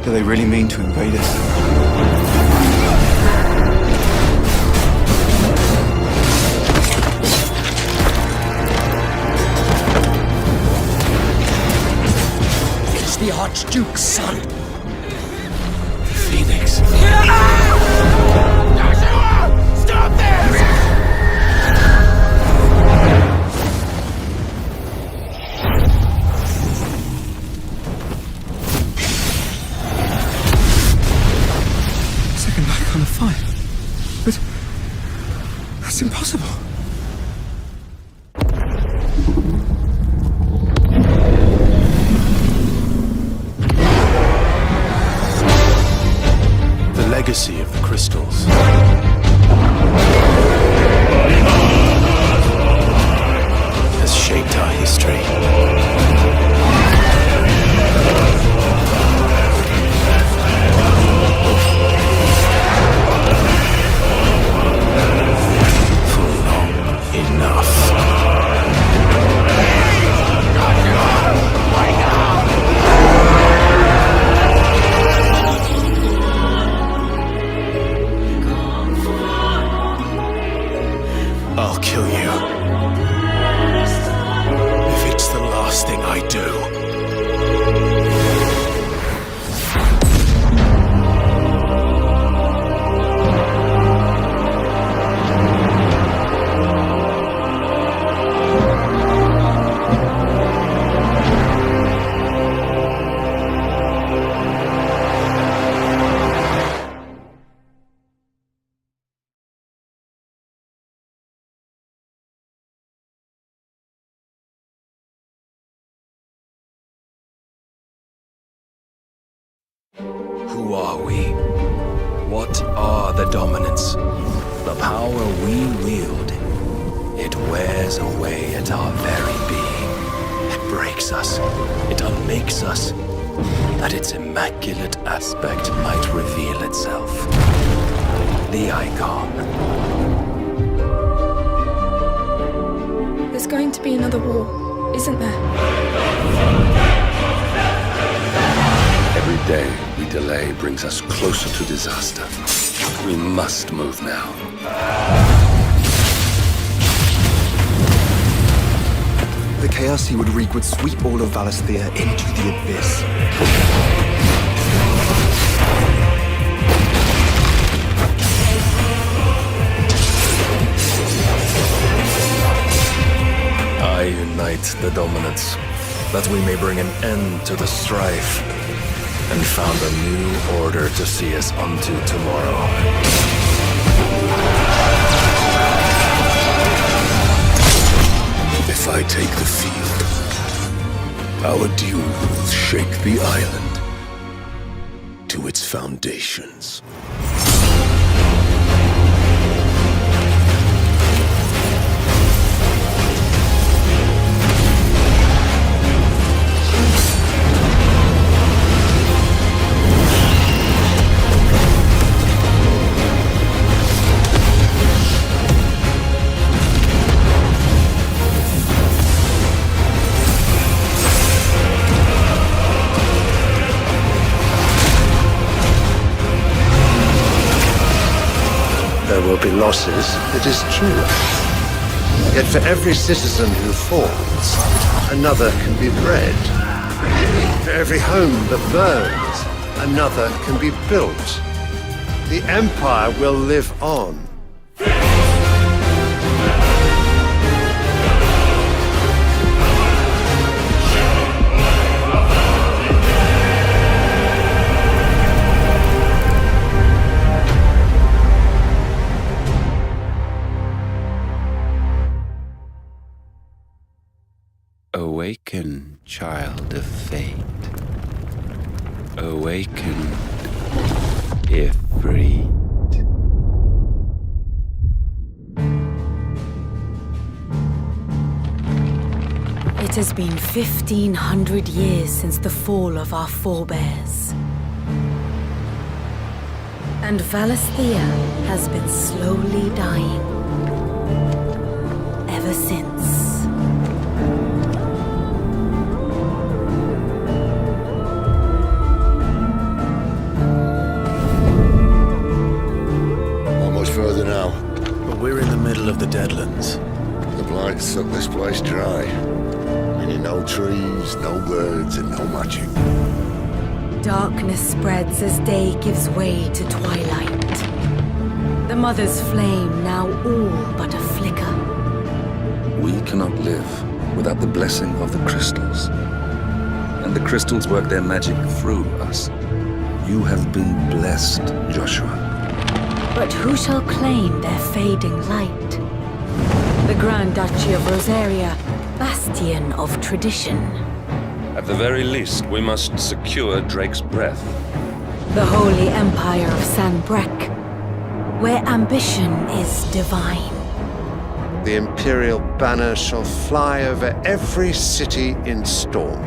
Do they really mean to invade us? The Archduke's son. Phoenix. Stop this! Second icon of fire. But that's impossible. Legacy of the crystals. Has shaped our history. For long enough. I'll kill you. If it's the last thing I do. Who are we? What are the dominants? The power we wield. It wears away at our very being. It breaks us. It unmakes us. That its immaculate aspect might reveal itself. The Eikon. There's going to be another war, isn't there? Every day we delay brings us closer to disaster. We must move now. The chaos he would wreak would sweep all of Valisthea into the abyss. I unite the dominants, that we may bring an end to the strife, and found a new order to see us unto tomorrow. If I take the field, our duel will shake the island to its foundations. There will be losses, it is true. Yet for every citizen who falls, another can be bred. For every home that burns, another can be built. The Empire will live on. Awaken, child of fate. Awaken, Ifrit. It has been 1,500 years since the fall of our forebears. And Valisthea has been slowly dying. Ever since. deadlands. The blight sucked this place dry. Meaning no trees, no birds, and no magic. Darkness spreads as day gives way to twilight. The Mother's flame now all but a flicker. We cannot live without the blessing of the crystals. And the crystals work their magic through us. You have been blessed, Joshua. But who shall claim their fading light? The Grand Duchy of Rosaria, bastion of tradition. At the very least, we must secure Drake's breath. The Holy Empire of San Brek, where ambition is divine. The Imperial banner shall fly over every city in storm.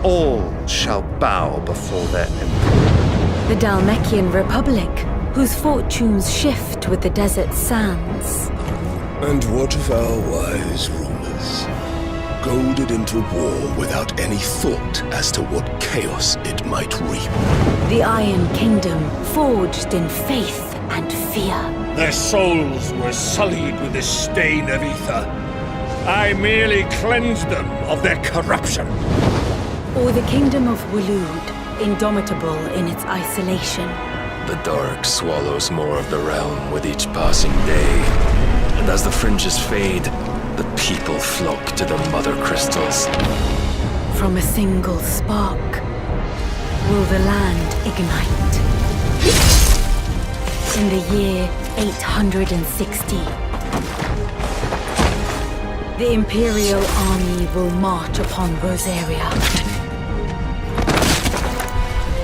All shall bow before their emperor. The Dalmekian Republic, whose fortunes shift with the desert sands. And what of our wise rulers? Goaded into war without any thought as to what chaos it might reap. The Iron Kingdom, forged in faith and fear. Their souls were sullied with the stain of ether. I merely cleansed them of their corruption. Or the Kingdom of Waloed, indomitable in its isolation. The dark swallows more of the realm with each passing day. And as the fringes fade, the people flock to the mother crystals. From a single spark, will the land ignite? In the year 860, the Imperial army will march upon Rosaria.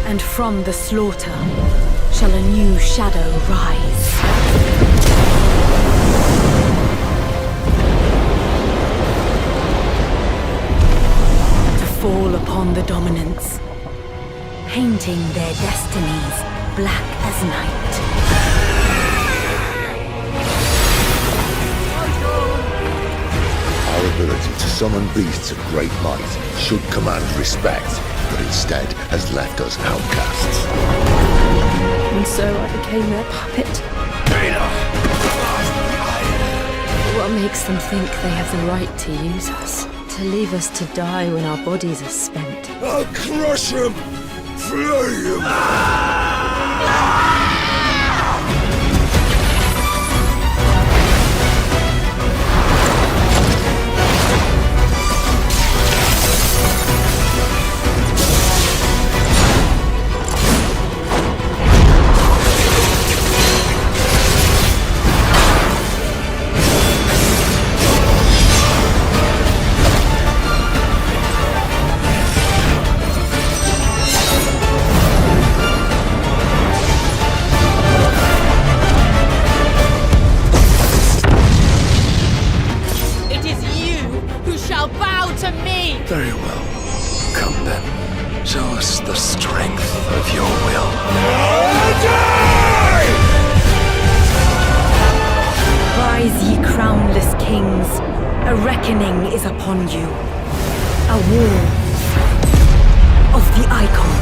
And from the slaughter shall a new shadow rise. Fall upon the dominants, painting their destinies black as night. Our ability to summon beasts of great might should command respect, but instead has left us outcasts. And so I became their puppet. What makes them think they have the right to use us? To leave us to die when our bodies are spent? I'll crush him! Flay him! Very well. Come then. Show us the strength of your will. Rise, ye crownless kings. A reckoning is upon you. A war of the Eikon.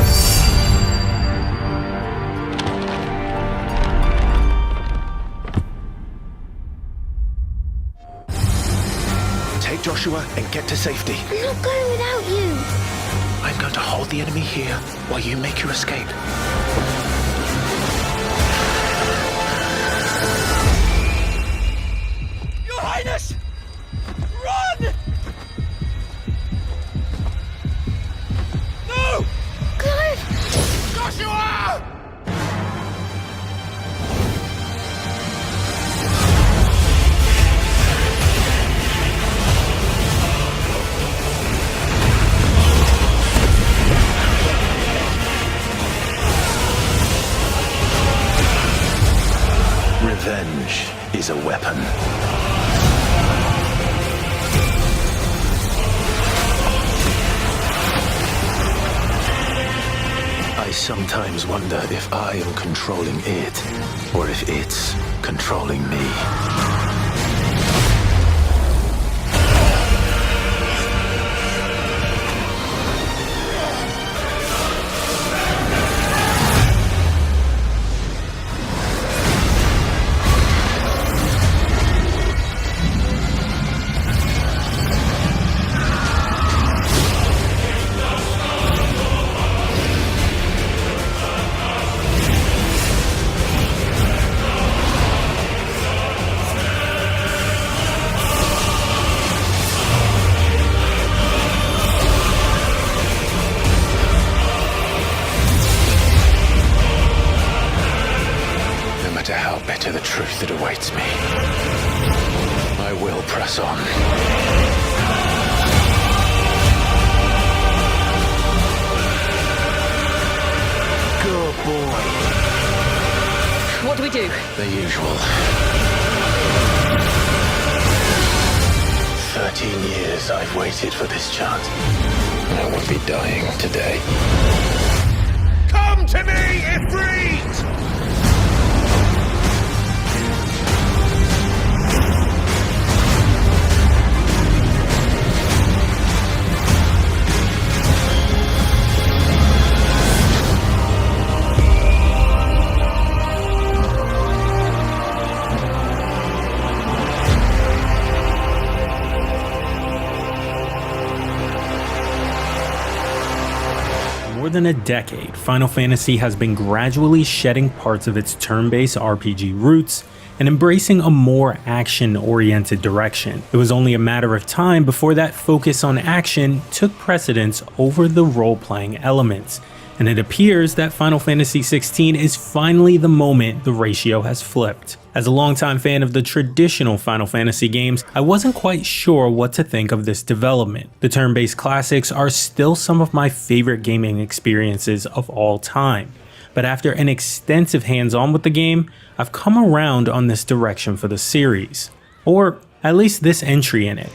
Take Joshua and get to safety. I'm not going without you. I'm going to hold the enemy here while you make your escape. Your Highness! Run! No! Clive! Joshua! Revenge is a weapon. I sometimes wonder if I am controlling it, or if it's controlling me. to the truth that awaits me. I will press on. Good boy. What do we do? The usual. 13 years I've waited for this chance. I would be dying today. Come to me, Ifrit! more than a decade, Final Fantasy has been gradually shedding parts of its turn-based RPG roots and embracing a more action-oriented direction. It was only a matter of time before that focus on action took precedence over the role-playing elements, and it appears that Final Fantasy XVI is finally the moment the ratio has flipped. As a longtime fan of the traditional Final Fantasy games, I wasn't quite sure what to think of this development. The turn-based classics are still some of my favorite gaming experiences of all time, but after an extensive hands-on with the game, I've come around on this direction for the series, or at least this entry in it.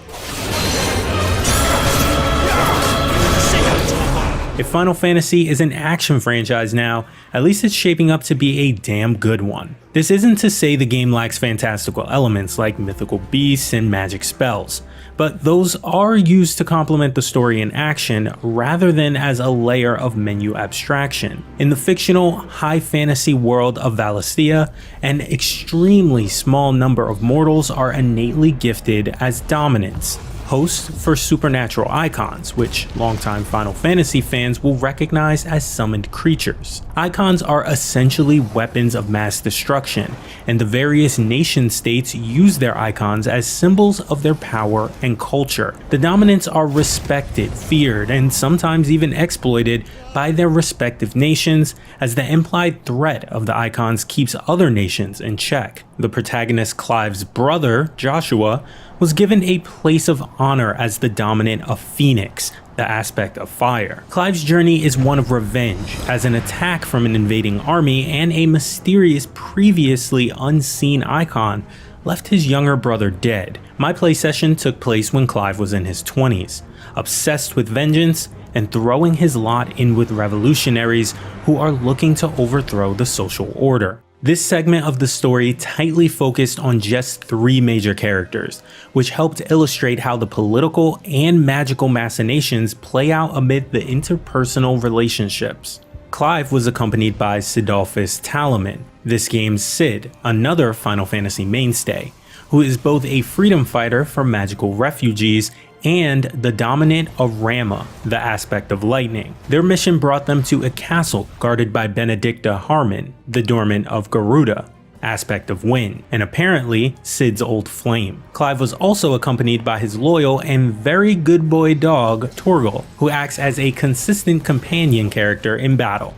If Final Fantasy is an action franchise now, at least it's shaping up to be a damn good one. This isn't to say the game lacks fantastical elements like mythical beasts and magic spells, but those are used to complement the story and action rather than as a layer of menu abstraction. In the fictional high fantasy world of Valisthea, an extremely small number of mortals are innately gifted as dominants, hosts for supernatural icons, which longtime Final Fantasy fans will recognize as summoned creatures. Icons are essentially weapons of mass destruction, and the various nation states use their icons as symbols of their power and culture. The dominants are respected, feared, and sometimes even exploited by their respective nations, as the implied threat of the icons keeps other nations in check. The protagonist Clive's brother, Joshua, was given a place of honor as the dominant of Phoenix, the aspect of fire. Clive's journey is one of revenge, as an attack from an invading army and a mysterious previously unseen icon left his younger brother dead. My play session took place when Clive was in his 20s, obsessed with vengeance and throwing his lot in with revolutionaries who are looking to overthrow the social order. This segment of the story tightly focused on just 3 major characters, which helped illustrate how the political and magical machinations play out amid the interpersonal relationships. Clive was accompanied by Sidolphus Talaman, this game's Cid, another Final Fantasy mainstay, who is both a freedom fighter for magical refugees and the dominant of Rama, the aspect of lightning. Their mission brought them to a castle guarded by Benedicta Harmon, the dormant of Garuda, aspect of wind, and apparently Cid's old flame. Clive was also accompanied by his loyal and very good boy dog, Torgal, who acts as a consistent companion character in battle.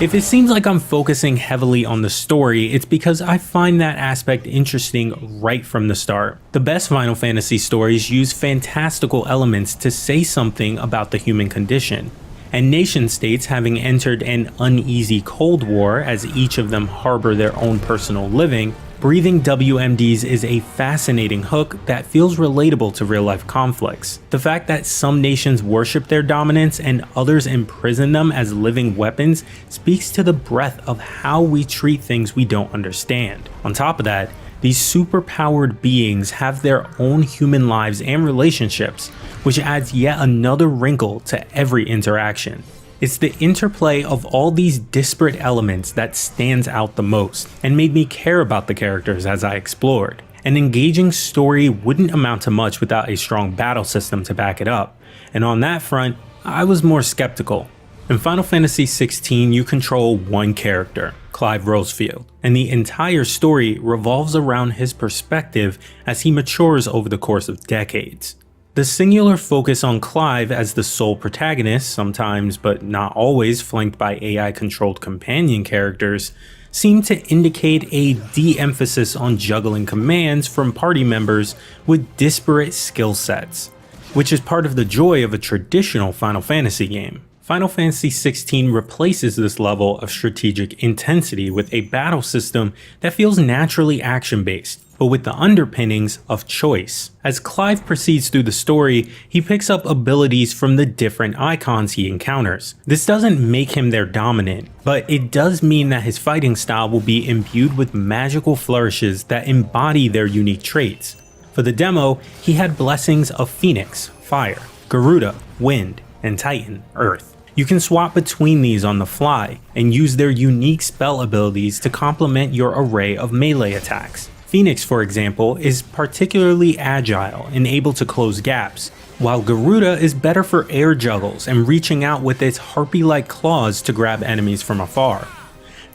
If it seems like I'm focusing heavily on the story, it's because I find that aspect interesting right from the start. The best Final Fantasy stories use fantastical elements to say something about the human condition, and nation states having entered an uneasy Cold War as each of them harbor their own personal living, breathing WMDs is a fascinating hook that feels relatable to real-life conflicts. The fact that some nations worship their dominance and others imprison them as living weapons speaks to the breadth of how we treat things we don't understand. On top of that, these super-powered beings have their own human lives and relationships, which adds yet another wrinkle to every interaction. It's the interplay of all these disparate elements that stands out the most, and made me care about the characters as I explored. An engaging story wouldn't amount to much without a strong battle system to back it up, and on that front, I was more skeptical. In Final Fantasy XVI, you control one character, Clive Rosefield, and the entire story revolves around his perspective as he matures over the course of decades. The singular focus on Clive as the sole protagonist, sometimes but not always flanked by AI-controlled companion characters, seemed to indicate a de-emphasis on juggling commands from party members with disparate skill sets, which is part of the joy of a traditional Final Fantasy game. Final Fantasy XVI replaces this level of strategic intensity with a battle system that feels naturally action-based, but with the underpinnings of choice. As Clive proceeds through the story, he picks up abilities from the different icons he encounters. This doesn't make him their dominant, but it does mean that his fighting style will be imbued with magical flourishes that embody their unique traits. For the demo, he had blessings of Phoenix, Fire, Garuda, Wind, and Titan, Earth. You can swap between these on the fly, and use their unique spell abilities to complement your array of melee attacks. Phoenix, for example, is particularly agile and able to close gaps, while Garuda is better for air juggles and reaching out with its harpy-like claws to grab enemies from afar.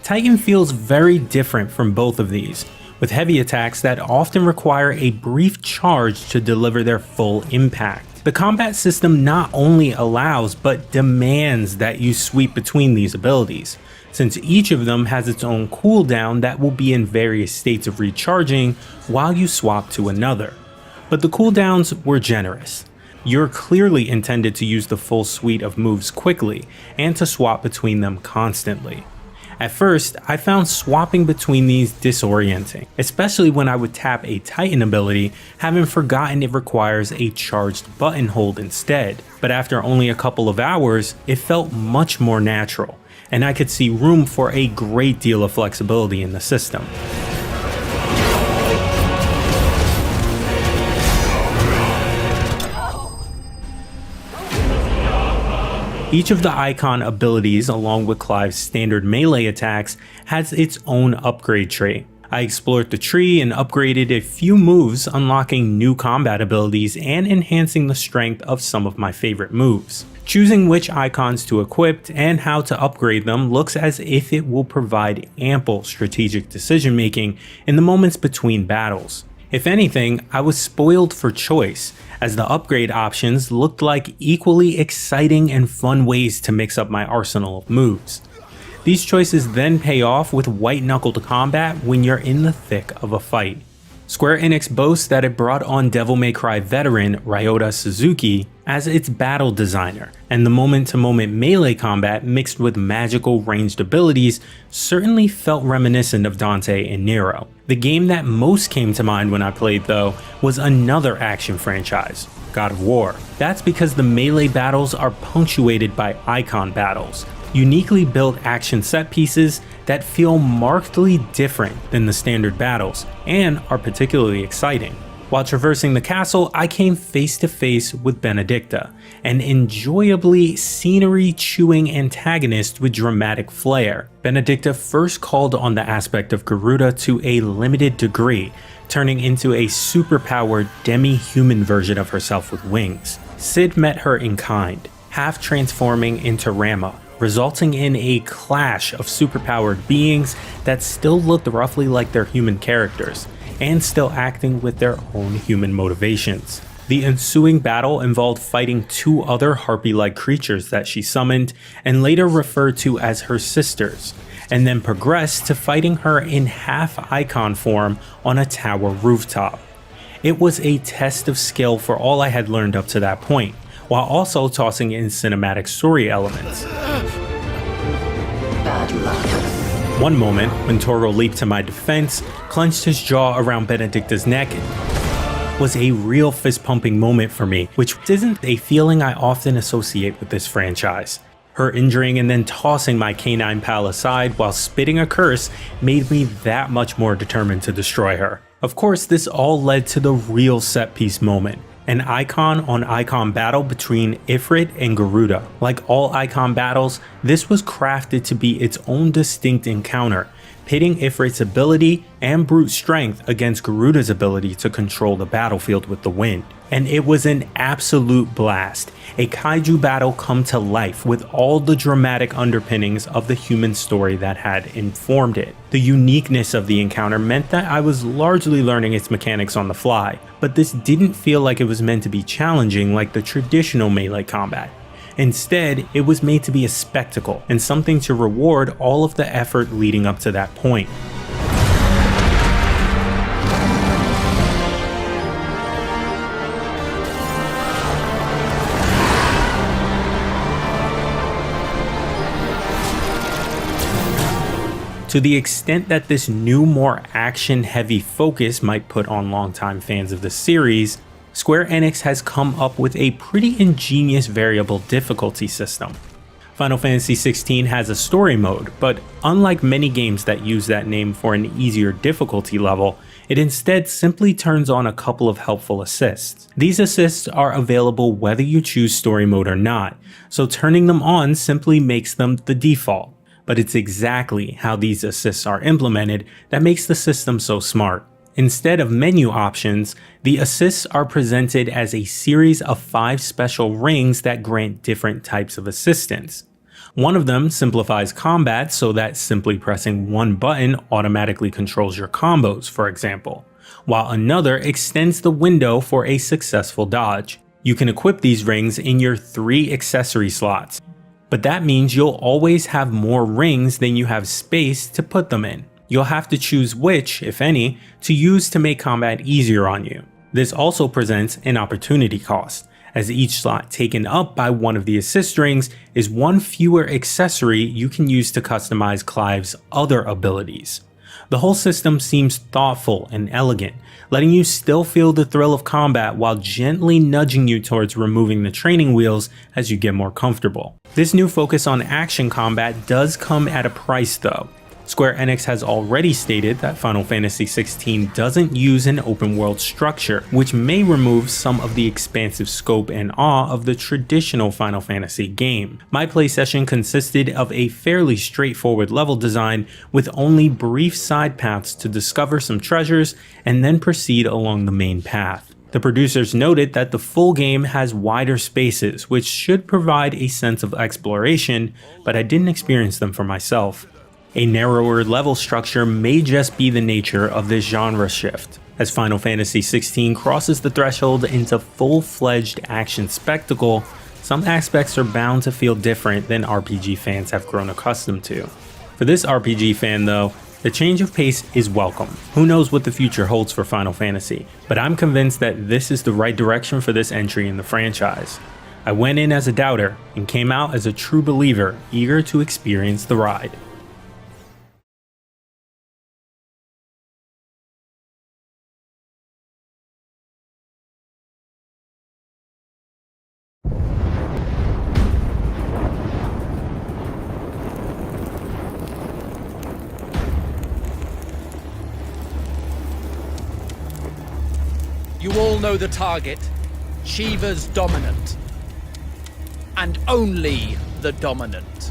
Titan feels very different from both of these, with heavy attacks that often require a brief charge to deliver their full impact. The combat system not only allows but demands that you sweep between these abilities, since each of them has its own cooldown that will be in various states of recharging while you swap to another. But the cooldowns were generous. You're clearly intended to use the full suite of moves quickly and to swap between them constantly. At first, I found swapping between these disorienting, especially when I would tap a Titan ability, having forgotten it requires a charged button hold instead. But after only a couple of hours, it felt much more natural, and I could see room for a great deal of flexibility in the system. Each of the Eikon abilities, along with Clive's standard melee attacks, has its own upgrade tree. I explored the tree and upgraded a few moves, unlocking new combat abilities and enhancing the strength of some of my favorite moves. Choosing which icons to equip and how to upgrade them looks as if it will provide ample strategic decision making in the moments between battles. If anything, I was spoiled for choice, as the upgrade options looked like equally exciting and fun ways to mix up my arsenal of moves. These choices then pay off with white-knuckled combat when you're in the thick of a fight. Square Enix boasts that it brought on Devil May Cry veteran Ryota Suzuki as its battle designer, and the moment-to-moment melee combat mixed with magical ranged abilities certainly felt reminiscent of Dante and Nero. The game that most came to mind when I played though was another action franchise, God of War. That's because the melee battles are punctuated by Eikon battles, uniquely built action set pieces that feel markedly different than the standard battles and are particularly exciting. While traversing the castle, I came face to face with Benedicta, an enjoyably scenery-chewing antagonist with dramatic flair. Benedicta first called on the aspect of Garuda to a limited degree, turning into a superpowered demi-human version of herself with wings. Cid met her in kind, half transforming into Rama, resulting in a clash of superpowered beings that still looked roughly like their human characters, and still acting with their own human motivations. The ensuing battle involved fighting two other harpy-like creatures that she summoned and later referred to as her sisters, and then progressed to fighting her in half Eikon form on a tower rooftop. It was a test of skill for all I had learned up to that point, while also tossing in cinematic story elements. Bad luck. One moment, when Toro leaped to my defense, clenched his jaw around Benedicta's neck, was a real fist-pumping moment for me, which isn't a feeling I often associate with this franchise. Her injuring and then tossing my canine pal aside while spitting a curse made me that much more determined to destroy her. Of course, this all led to the real set-piece moment, an Eikon-on-Eikon battle between Ifrit and Garuda. Like all Eikon battles, this was crafted to be its own distinct encounter, pitting Ifrit's ability and brute strength against Garuda's ability to control the battlefield with the wind. And it was an absolute blast. A kaiju battle come to life with all the dramatic underpinnings of the human story that had informed it. The uniqueness of the encounter meant that I was largely learning its mechanics on the fly, but this didn't feel like it was meant to be challenging like the traditional melee combat. Instead, it was made to be a spectacle and something to reward all of the effort leading up to that point. To the extent that this new, more action-heavy focus might put on longtime fans of the series, Square Enix has come up with a pretty ingenious variable difficulty system. Final Fantasy XVI has a story mode, but unlike many games that use that name for an easier difficulty level, it instead simply turns on a couple of helpful assists. These assists are available whether you choose story mode or not, so turning them on simply makes them the default. But it's exactly how these assists are implemented that makes the system so smart. Instead of menu options, the assists are presented as a series of 5 special rings that grant different types of assistance. One of them simplifies combat so that simply pressing one button automatically controls your combos, for example, while another extends the window for a successful dodge. You can equip these rings in your 3 accessory slots, but that means you'll always have more rings than you have space to put them in. You'll have to choose which, if any, to use to make combat easier on you. This also presents an opportunity cost, as each slot taken up by one of the assist rings is one fewer accessory you can use to customize Clive's other abilities. The whole system seems thoughtful and elegant, letting you still feel the thrill of combat while gently nudging you towards removing the training wheels as you get more comfortable. This new focus on action combat does come at a price though. Square Enix has already stated that Final Fantasy XVI doesn't use an open world structure, which may remove some of the expansive scope and awe of the traditional Final Fantasy game. My play session consisted of a fairly straightforward level design with only brief side paths to discover some treasures and then proceed along the main path. The producers noted that the full game has wider spaces, which should provide a sense of exploration, but I didn't experience them for myself. A narrower level structure may just be the nature of this genre shift. As Final Fantasy XVI crosses the threshold into full-fledged action spectacle, some aspects are bound to feel different than RPG fans have grown accustomed to. For this RPG fan though, the change of pace is welcome. Who knows what the future holds for Final Fantasy, but I'm convinced that this is the right direction for this entry in the franchise. I went in as a doubter and came out as a true believer, eager to experience the ride. You all know the target. Shiva's dominant. And only the dominant.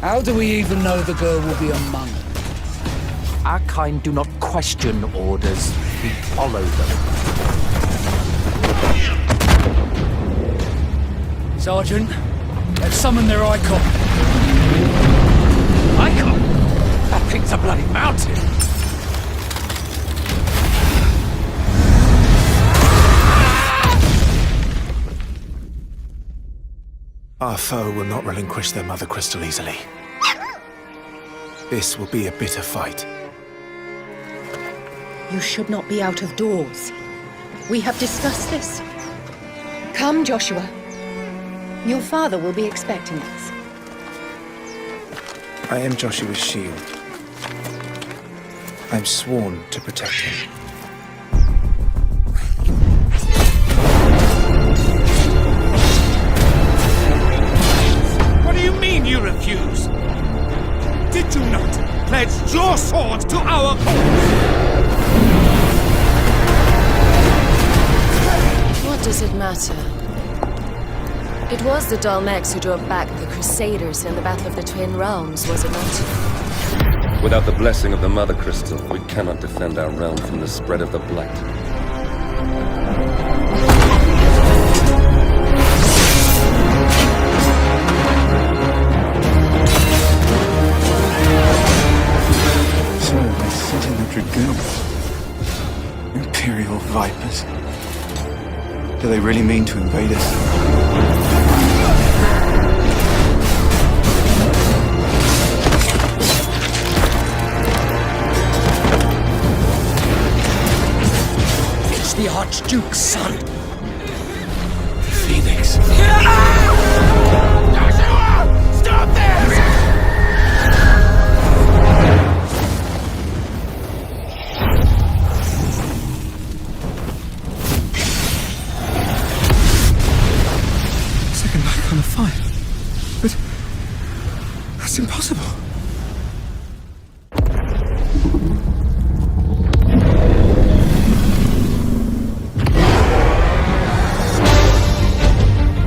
How do we even know the girl will be among us? Our kind do not question orders. We follow them. Sergeant, let's summon their Eikon. Eikon? That thing's a bloody mountain. Our foe will not relinquish their mother crystal easily. This will be a bitter fight. You should not be out of doors. We have discussed this. Come, Joshua. Your father will be expecting us. I am Joshua's shield. I'm sworn to protect him. What do you mean you refuse? Did you not pledge your sword to our cause? What does it matter? It was the Dalmex who drove back the Crusaders in the Battle of the Twin Realms, was it not? Without the blessing of the Mother Crystal, we cannot defend our realm from the spread of the Blight. So they sit in the Dragoons. Imperial Vipers. Do they really mean to invade us? It's the Archduke's son. Phoenix. Joshua! Stop this! Second icon of fire. But that's impossible.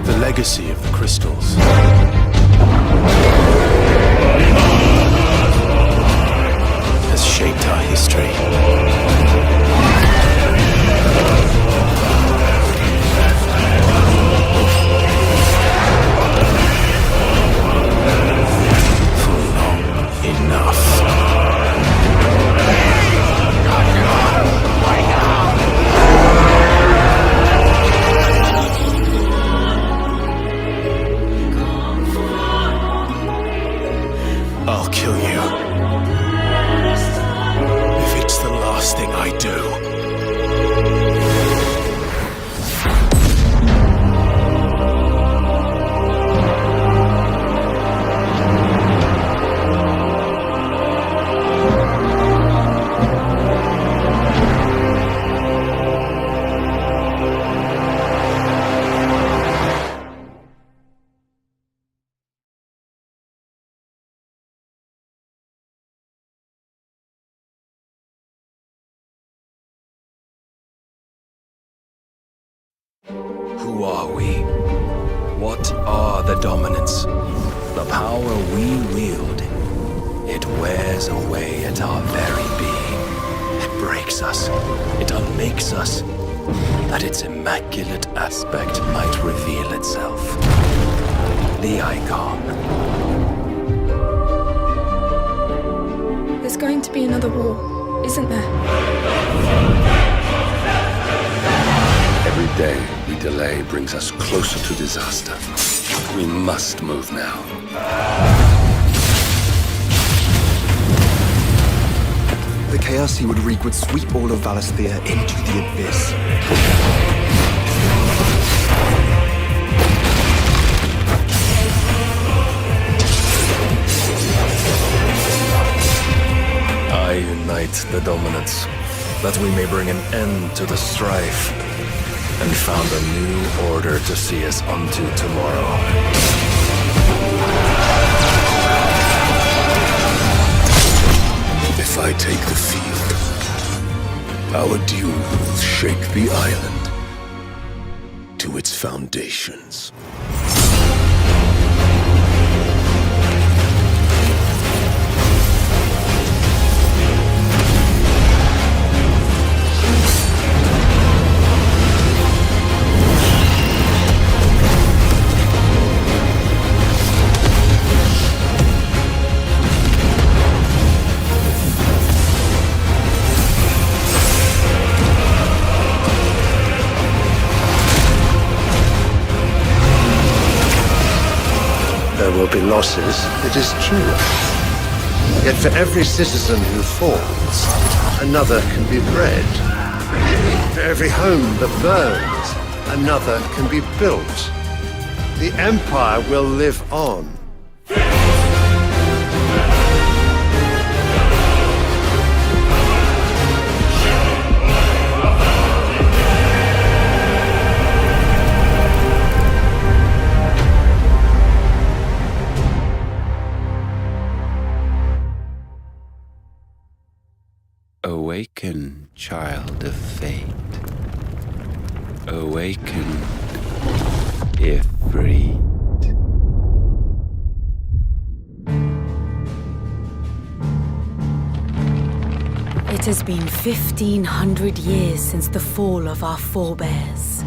The legacy of the crystals has shaped our history. Enough. I'll kill you. If it's the last thing I do. Who are we? What are the dominants? The power we wield. It wears away at our very being. It breaks us. It unmakes us. That its immaculate aspect might reveal itself. The Eikon. There's going to be another war, isn't there? Every day we delay brings us closer to disaster. We must move now. The chaos he would wreak would sweep all of Valisthea into the abyss. I unite the dominants, that we may bring an end to the strife, and found a new order to see us unto tomorrow. If I take the field, our duel will shake the island to its foundations. There will be losses, it is true. Yet for every citizen who falls, another can be bred. For every home that burns, another can be built. The Empire will live on. Awaken, child of fate. Awaken, Ifrit. It has been 1,500 years since the fall of our forebears.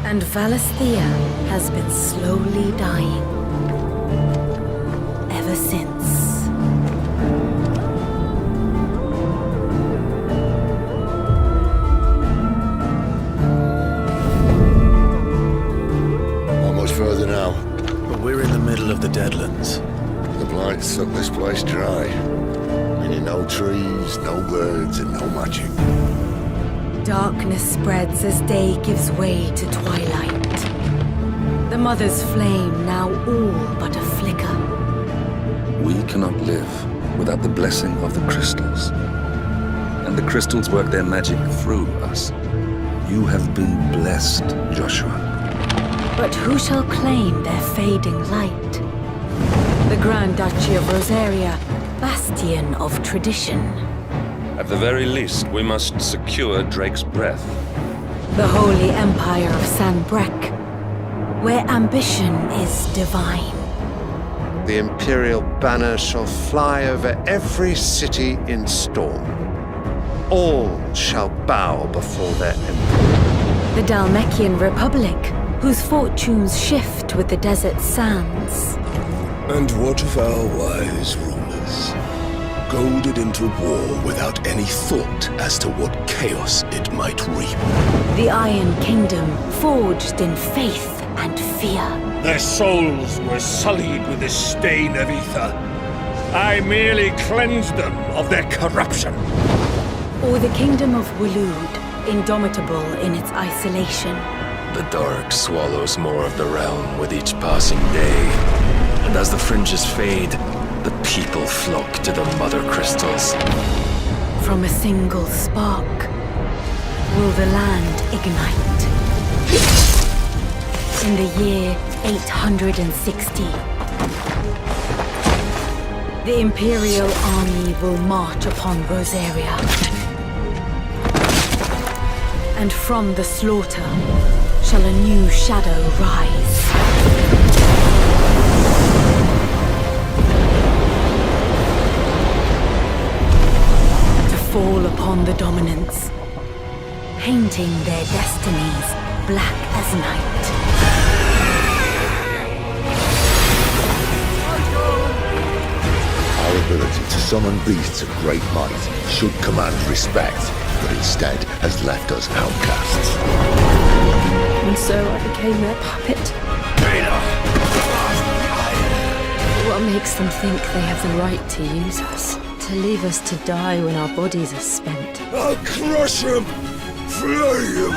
And Valisthea has been slowly dying ever since. Further now. But we're in the middle of the Deadlands. The blight sucked this place dry. Meaning no trees, no birds, and no magic. Darkness spreads as day gives way to twilight. The Mother's flame now all but a flicker. We cannot live without the blessing of the crystals. And the crystals work their magic through us. You have been blessed, Joshua. But who shall claim their fading light? The Grand Duchy of Rosaria, bastion of tradition. At the very least, we must secure Drake's breath. The Holy Empire of San Brek, where ambition is divine. The Imperial banner shall fly over every city in storm. All shall bow before their emperor. The Dalmekian Republic, whose fortunes shift with the desert sands. And what of our wise rulers? Goaded into war without any thought as to what chaos it might reap. The Iron Kingdom, forged in faith and fear. Their souls were sullied with the stain of ether. I merely cleansed them of their corruption. Or the Kingdom of Waloed, indomitable in its isolation. The dark swallows more of the realm with each passing day. And as the fringes fade, the people flock to the mother crystals. From a single spark, will the land ignite. In the year 860, the Imperial army will march upon Rosaria. And from the slaughter shall a new shadow rise. To fall upon the dominants, painting their destinies black as night. Our ability to summon beasts of great might should command respect, but instead has left us outcasts. And so I became their puppet. What makes them think they have the right to use us? To leave us to die when our bodies are spent? I'll crush him! Flay him!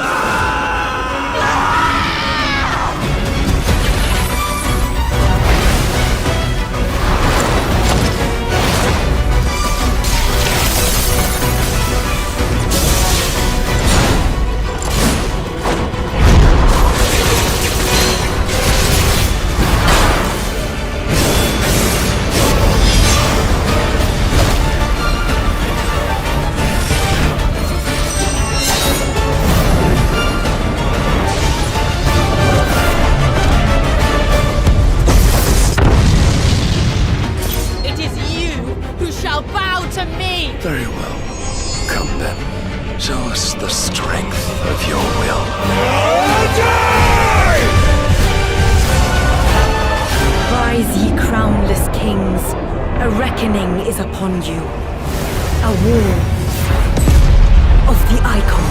Very well. Come then. Show us the strength of your will. Rise, ye crownless kings. A reckoning is upon you. A war of the Eikon.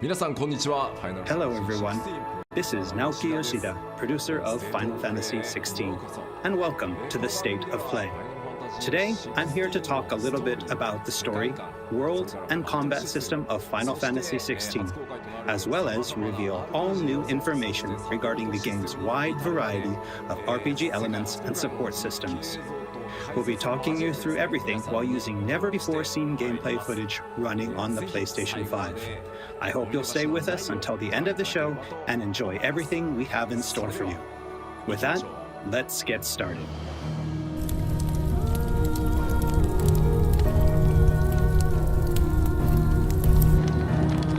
Hello everyone, this is Naoki Yoshida, producer of Final Fantasy XVI, and welcome to the State of Play. Today, I'm here to talk a little bit about the story, world, and combat system of Final Fantasy XVI, as well as reveal all new information regarding the game's wide variety of RPG elements and support systems. We'll be talking you through everything while using never-before-seen gameplay footage running on the PlayStation 5. I hope you'll stay with us until the end of the show and enjoy everything we have in store for you. With that, let's get started.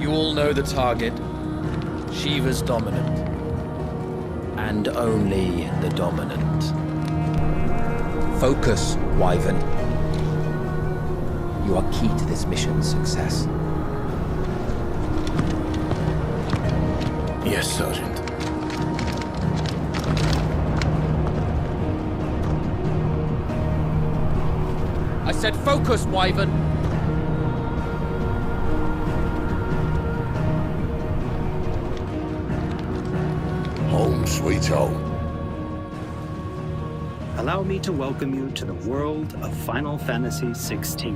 You all know the target. Shiva's dominant. And only the dominant. Focus, Wyvern. You are key to this mission's success. Yes, Sergeant. I said focus, Wyvern. Home sweet home. Allow me to welcome you to the world of Final Fantasy XVI.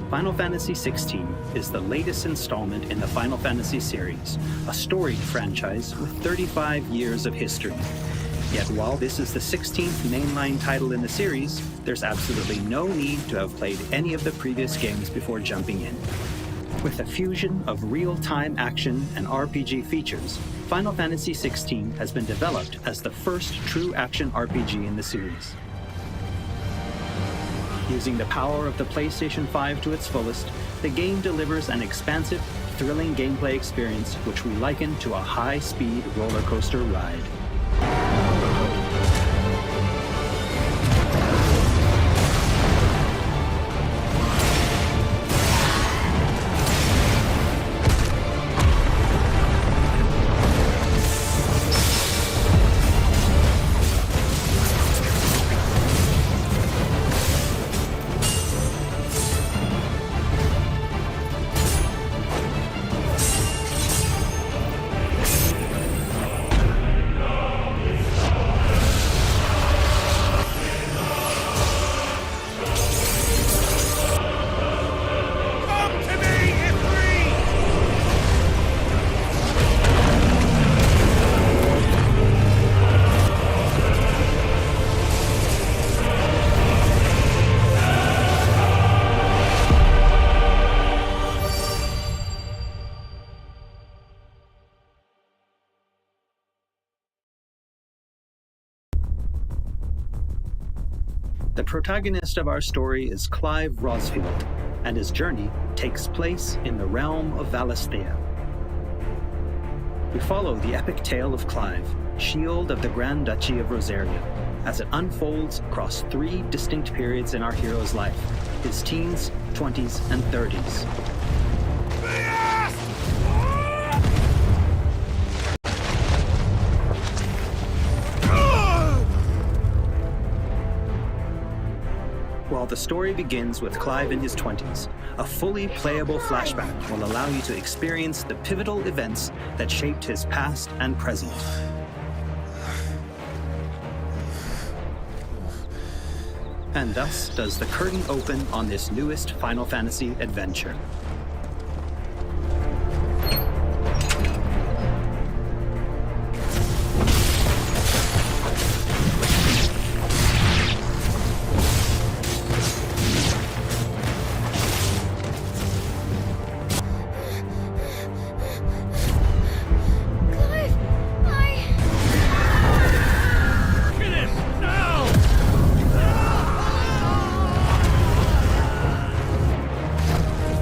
Final Fantasy XVI is the latest installment in the Final Fantasy series, a storied franchise with 35 years of history. Yet while this is the 16th mainline title in the series, there's absolutely no need to have played any of the previous games before jumping in. With a fusion of real-time action and RPG features, Final Fantasy XVI has been developed as the first true action RPG in the series. Using the power of the PlayStation 5 to its fullest, the game delivers an expansive, thrilling gameplay experience which we liken to a high-speed roller coaster ride. The protagonist of our story is Clive Rosfield, and his journey takes place in the realm of Valisthea. We follow the epic tale of Clive, Shield of the Grand Duchy of Rosaria, as it unfolds across 3 distinct periods in our hero's life, his teens, 20s, and 30s. While the story begins with Clive in his 20s, a fully playable flashback will allow you to experience the pivotal events that shaped his past and present. And thus does the curtain open on this newest Final Fantasy adventure.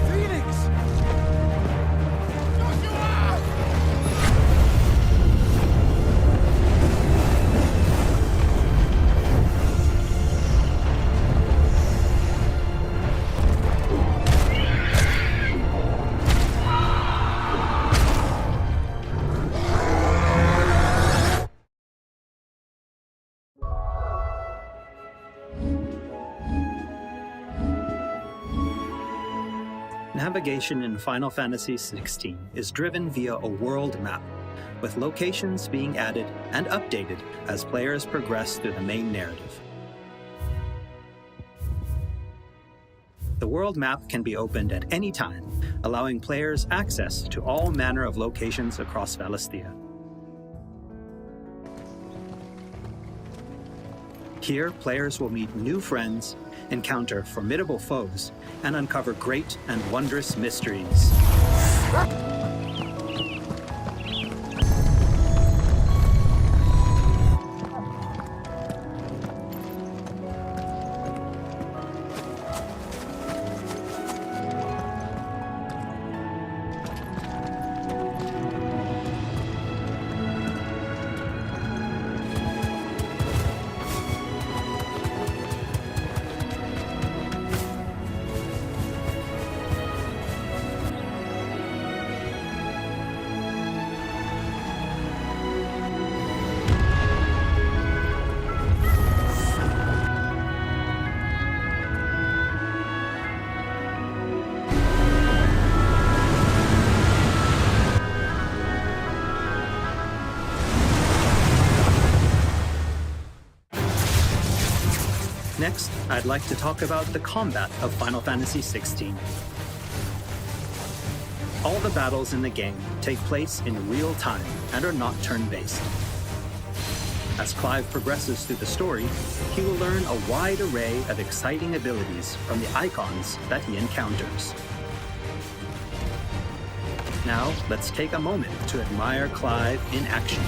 Phoenix! Navigation in Final Fantasy XVI is driven via a world map, with locations being added and updated as players progress through the main narrative. The world map can be opened at any time, allowing players access to all manner of locations across Valisthea. Here, players will meet new friends, encounter formidable foes, and uncover great and wondrous mysteries. Next, I'd like to talk about the combat of Final Fantasy XVI. All the battles in the game take place in real time and are not turn-based. As Clive progresses through the story, he will learn a wide array of exciting abilities from the Eikons that he encounters. Now, let's take a moment to admire Clive in action.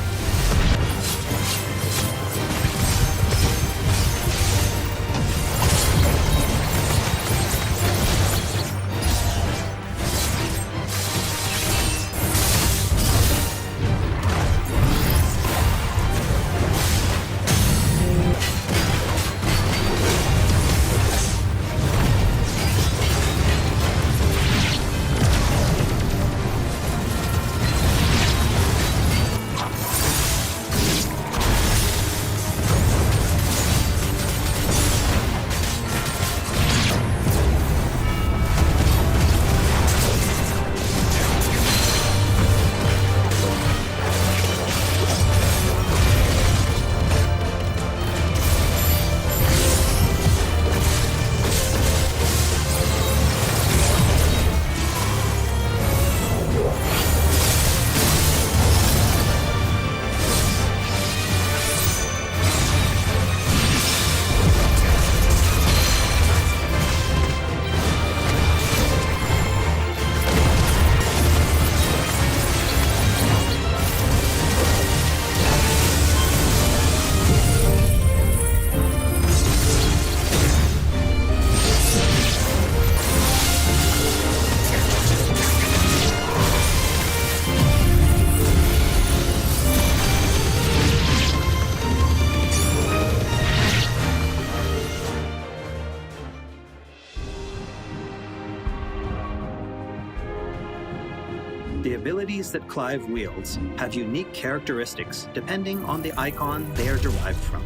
The abilities that Clive wields have unique characteristics depending on the Eikon they are derived from.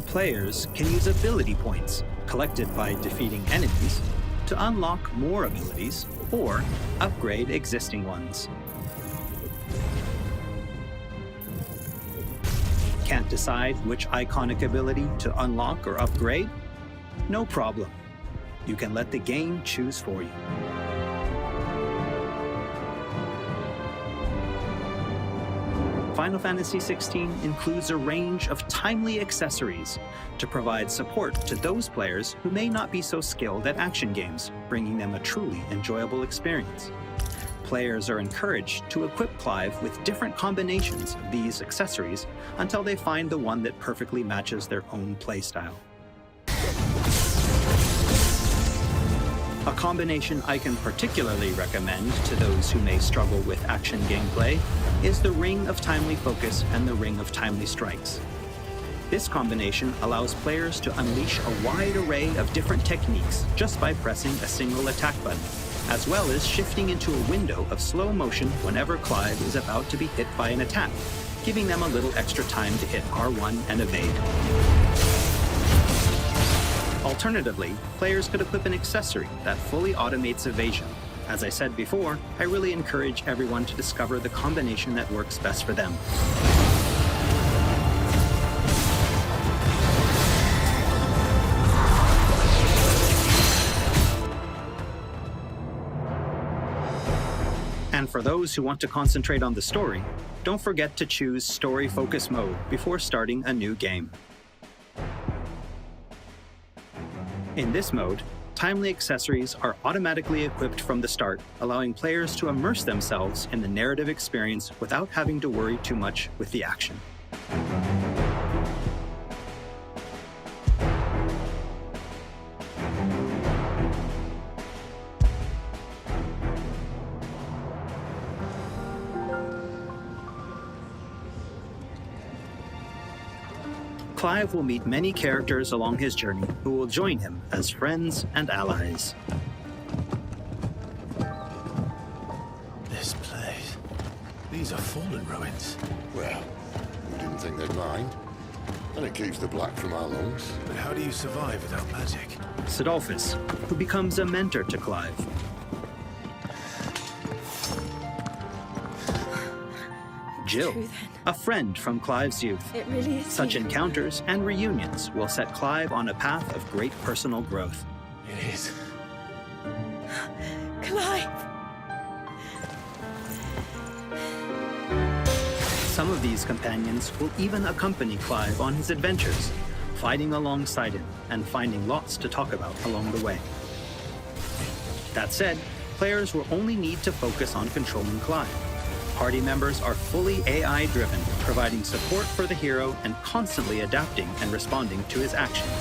Players can use ability points, collected by defeating enemies, to unlock more abilities or upgrade existing ones. Can't decide which iconic ability to unlock or upgrade? No problem. You can let the game choose for you. Final Fantasy XVI includes a range of timely accessories to provide support to those players who may not be so skilled at action games, bringing them a truly enjoyable experience. Players are encouraged to equip Clive with different combinations of these accessories until they find the one that perfectly matches their own playstyle. A combination I can particularly recommend to those who may struggle with action gameplay is the Ring of Timely Focus and the Ring of Timely Strikes. This combination allows players to unleash a wide array of different techniques just by pressing a single attack button, as well as shifting into a window of slow motion whenever Clive is about to be hit by an attack, giving them a little extra time to hit R1 and evade. Alternatively, players could equip an accessory that fully automates evasion. As I said before, I really encourage everyone to discover the combination that works best for them. And for those who want to concentrate on the story, don't forget to choose Story Focus Mode before starting a new game. In this mode, timely accessories are automatically equipped from the start, allowing players to immerse themselves in the narrative experience without having to worry too much with the action. Clive will meet many characters along his journey who will join him as friends and allies. This place. These are fallen ruins. Well, we didn't think they'd mind. And it keeps the black from our lungs. But how do you survive without magic? Sidolphus, who becomes a mentor to Clive. Jill, a friend from Clive's youth. It really is. Such encounters and reunions will set Clive on a path of great personal growth. It is. Clive! Some of these companions will even accompany Clive on his adventures, fighting alongside him and finding lots to talk about along the way. That said, players will only need to focus on controlling Clive. Party members are fully AI-driven, providing support for the hero and constantly adapting and responding to his actions.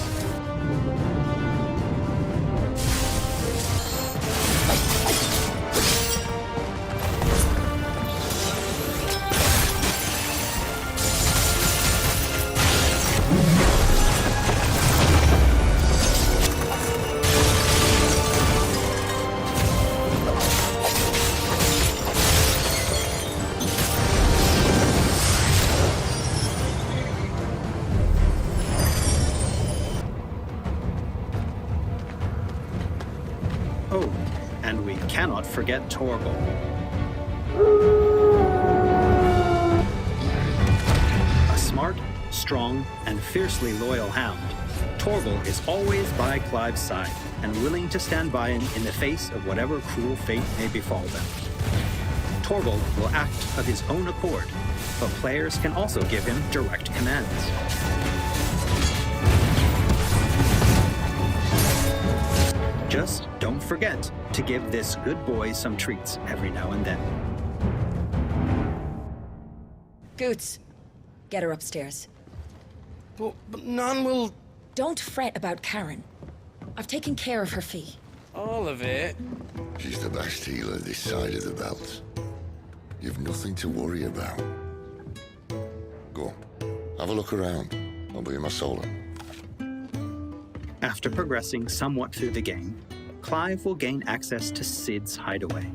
Oh, and we cannot forget Torgal. A smart, strong, and fiercely loyal hound, Torgal is always by Clive's side and willing to stand by him in the face of whatever cruel fate may befall them. Torgal will act of his own accord, but players can also give him direct commands. Just don't forget to give this good boy some treats every now and then. Goots, get her upstairs. But Nan will... Don't fret about Karen. I've taken care of her fee. All of it? She's the best healer this side of the belt. You've nothing to worry about. Go on, have a look around. I'll be in my solo. After progressing somewhat through the game, Clive will gain access to Sid's Hideaway.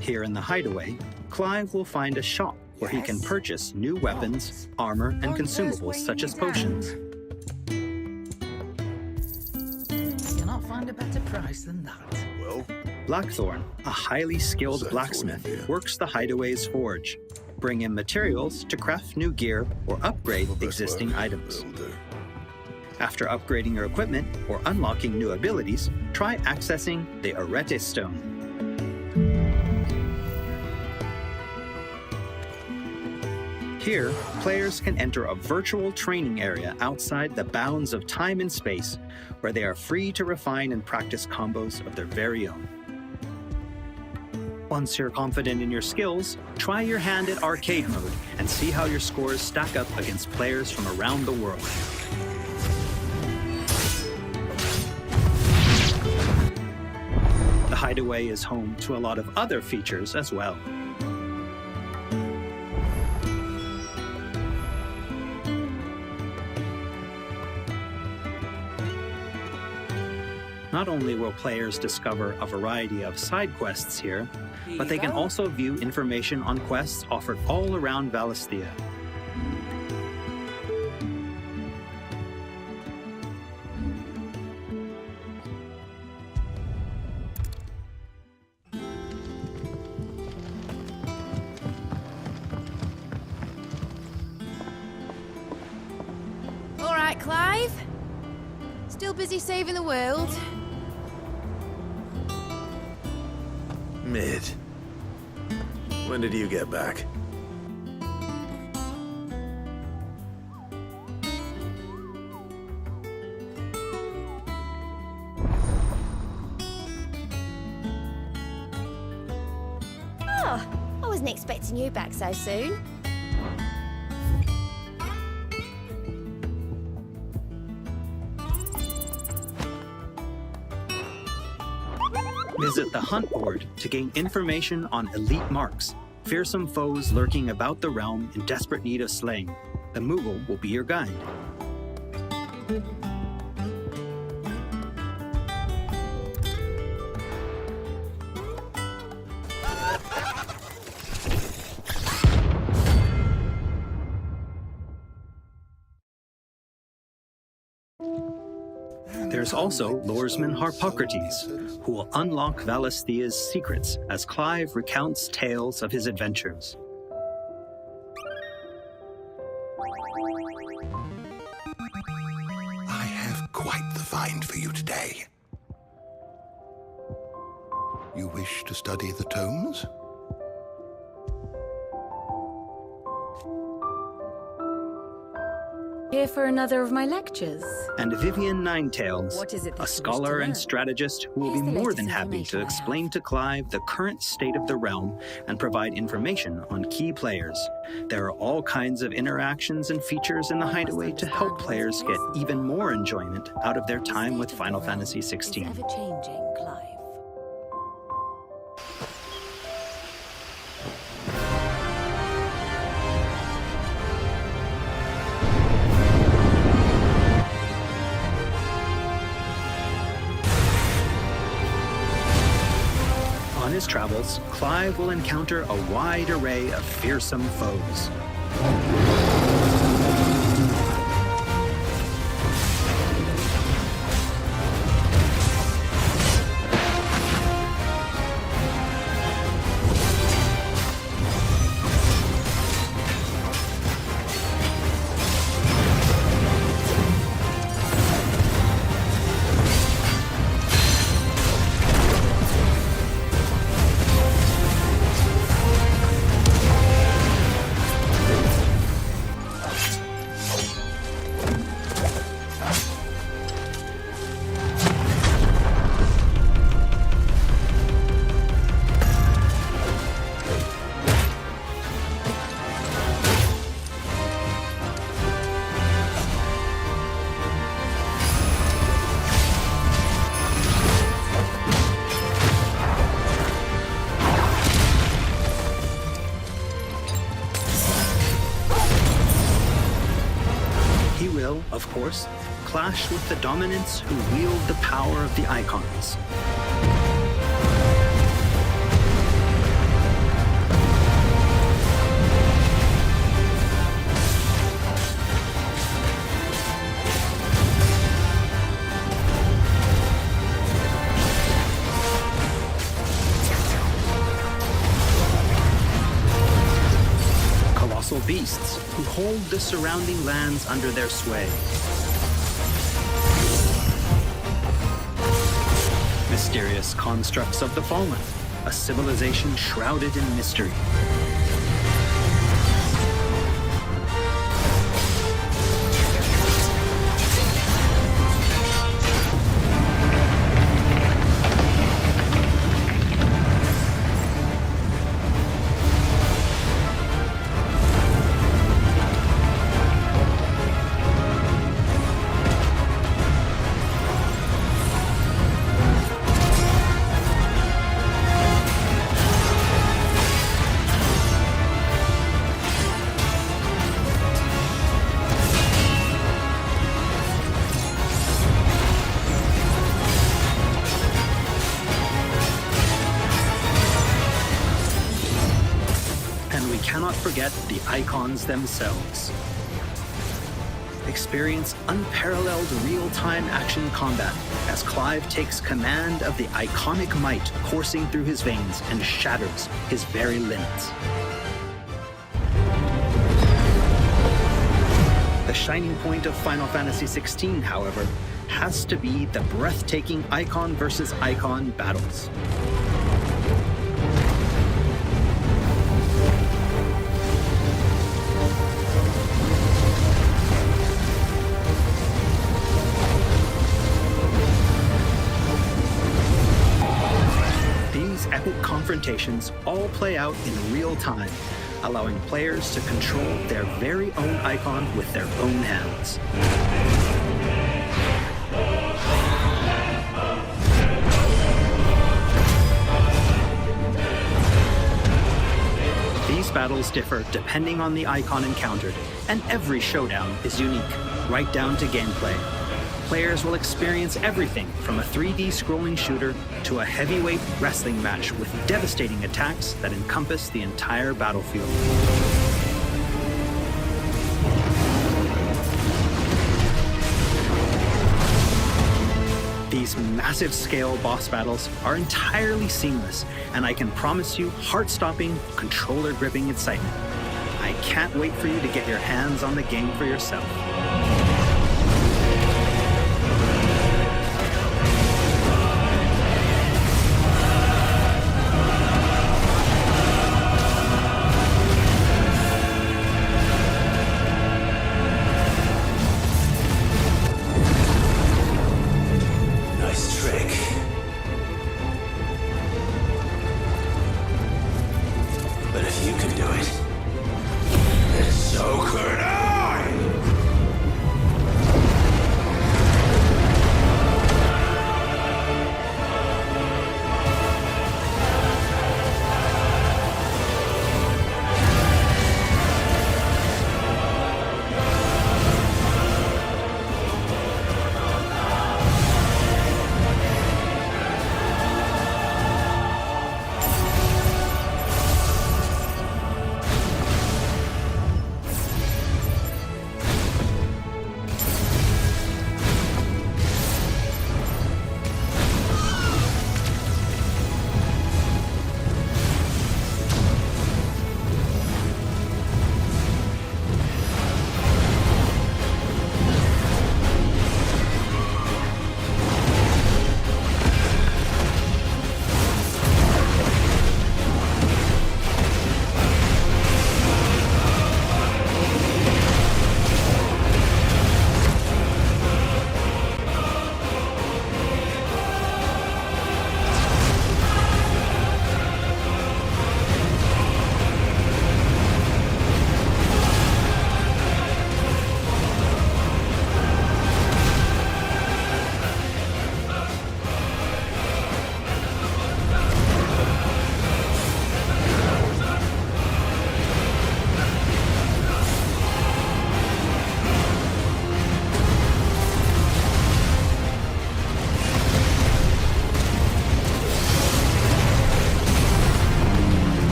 Here in the Hideaway, Clive will find a shop where he can purchase new weapons, armor, and consumables such as potions. You'll not find a better price than that. Well, Blackthorn, a highly skilled blacksmith, works the Hideaway's forge, bring in materials to craft new gear or upgrade existing items. After upgrading your equipment or unlocking new abilities, try accessing the Arete Stone. Here, players can enter a virtual training area outside the bounds of time and space, where they are free to refine and practice combos of their very own. Once you're confident in your skills, try your hand at arcade mode and see how your scores stack up against players from around the world. The Hideaway is home to a lot of other features as well. Not only will players discover a variety of side quests here, but they can also view information on quests offered all around Valisthea. Clive? Still busy saving the world? Mid. When did you get back? Oh, I wasn't expecting you back so soon. Visit the hunt board to gain information on elite marks, fearsome foes lurking about the realm in desperate need of slaying. The Moogle will be your guide. There's also Lordesman Harpocrates, who will unlock Valisthea's secrets as Clive recounts tales of his adventures. I have quite the find for you today. You wish to study the tomes? Here for another of my lectures. And Vivian Ninetails, What is it that a you wish scholar to and learn? strategist who will be Here's the more latest than happy to information I explain to Clive the current state of the realm and provide information on key players. There are all kinds of interactions and features in the Hideaway to help players get even more enjoyment out of their time with Final Fantasy XVI. Ever-changing, Clive. On his travels, Clive will encounter a wide array of fearsome foes. He will, of course, clash with the dominants who wield the power of the Eikons. Colossal beasts who hold the surrounding lands under their sway. Mysterious constructs of the fallen, a civilization shrouded in mystery. Cannot forget the Eikons themselves. Experience unparalleled real-time action combat as Clive takes command of the iconic might coursing through his veins and shatters his very limits. The shining point of Final Fantasy XVI, however, has to be the breathtaking Eikon versus Eikon battles. These epic confrontations all play out in real time, allowing players to control their very own Eikon with their own hands. These battles differ depending on the Eikon encountered, and every showdown is unique, right down to gameplay. Players will experience everything from a 3D scrolling shooter to a heavyweight wrestling match with devastating attacks that encompass the entire battlefield. These massive scale boss battles are entirely seamless, and I can promise you heart-stopping, controller-gripping excitement. I can't wait for you to get your hands on the game for yourself.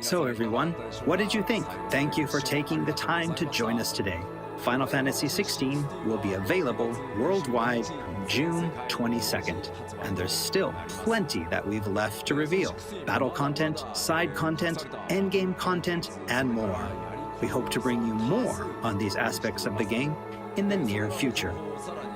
So everyone, what did you think? Thank you for taking the time to join us today. Final Fantasy XVI will be available worldwide June 22nd, and there's still plenty that we've left to reveal. Battle content, side content, endgame content, and more. We hope to bring you more on these aspects of the game in the near future.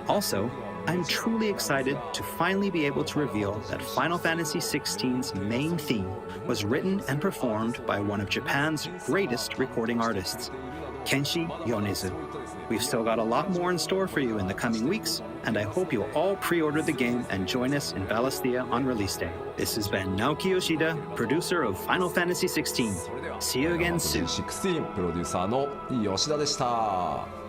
Also, I'm truly excited to finally be able to reveal that Final Fantasy XVI's main theme was written and performed by one of Japan's greatest recording artists, Kenshi Yonezu. We've still got a lot more in store for you in the coming weeks, and I hope you'll all pre-order the game and join us in Valisthea on release day. This has been Naoki Yoshida, producer of Final Fantasy XVI. See you again soon. 16プロデューサーの吉田でした。